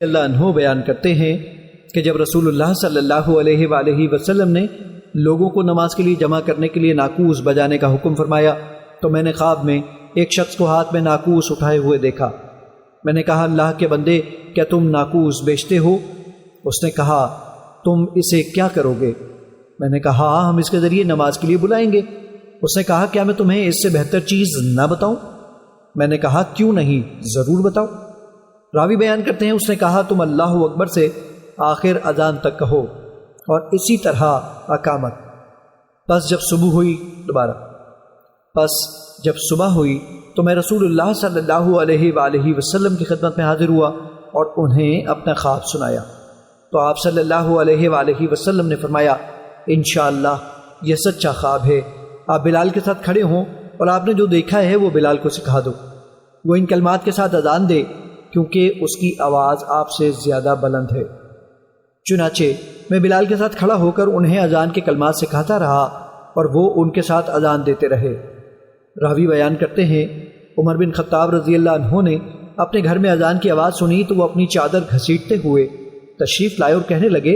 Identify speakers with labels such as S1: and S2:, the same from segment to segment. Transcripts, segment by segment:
S1: اللہ عنہ بیان کرتے ہیں کہ جب رسول اللہ صلی اللہ علیہ وآلہ وسلم نے لوگوں کو نماز کے لیے جمع کرنے کے لیے ناقوس بجانے کا حکم فرمایا تو میں نے خواب میں ایک شخص کو ہاتھ میں ناقوس اٹھائے ہوئے دیکھا۔ میں نے کہا اللہ کے بندے کیا تم ناقوس بیچتے ہو؟ اس نے کہا تم اسے کیا کرو گے؟ میں نے کہا ہم اس کے ذریعے نماز کے لیے بلائیں گے۔ اس نے کہا کیا میں تمہیں اس سے بہتر چیز نہ بتاؤں؟ میں نے کہا کیوں نہیں، ضرور بتاؤ۔ راوی بیان کرتے ہیں اس نے کہا تم اللہ اکبر سے آخر اذان تک کہو اور اسی طرح اقامت۔ پس جب صبح ہوئی تو میں رسول اللہ صلی اللہ علیہ وآلہ وسلم کی خدمت میں حاضر ہوا اور انہیں اپنا خواب سنایا تو آپ صلی اللہ علیہ وآلہ وسلم نے فرمایا انشاءاللہ یہ سچا خواب ہے، آپ بلال کے ساتھ کھڑے ہوں اور آپ نے جو دیکھا ہے وہ بلال کو سکھا دو، وہ ان کلمات کے ساتھ اذان دے کیونکہ اس کی آواز آپ سے زیادہ بلند ہے۔ چنانچہ میں بلال کے ساتھ کھڑا ہو کر انہیں اذان کے کلمات سکھاتا رہا اور وہ ان کے ساتھ اذان دیتے رہے۔ راوی بیان کرتے ہیں عمر بن خطاب رضی اللہ عنہ نے اپنے گھر میں اذان کی آواز سنی تو وہ اپنی چادر گھسیٹتے ہوئے تشریف لائے اور کہنے لگے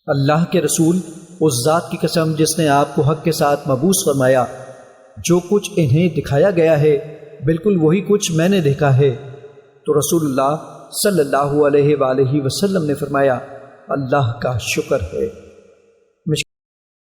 S1: اللہ کے رسول اس ذات کی قسم جس نے آپ کو حق کے ساتھ مبعوث فرمایا، جو کچھ انہیں دکھایا گیا ہے بالکل وہی کچھ میں نے دیکھا ہے۔ تو رسول اللہ صلی اللہ علیہ وآلہ وسلم نے فرمایا اللہ کا شکر ہے۔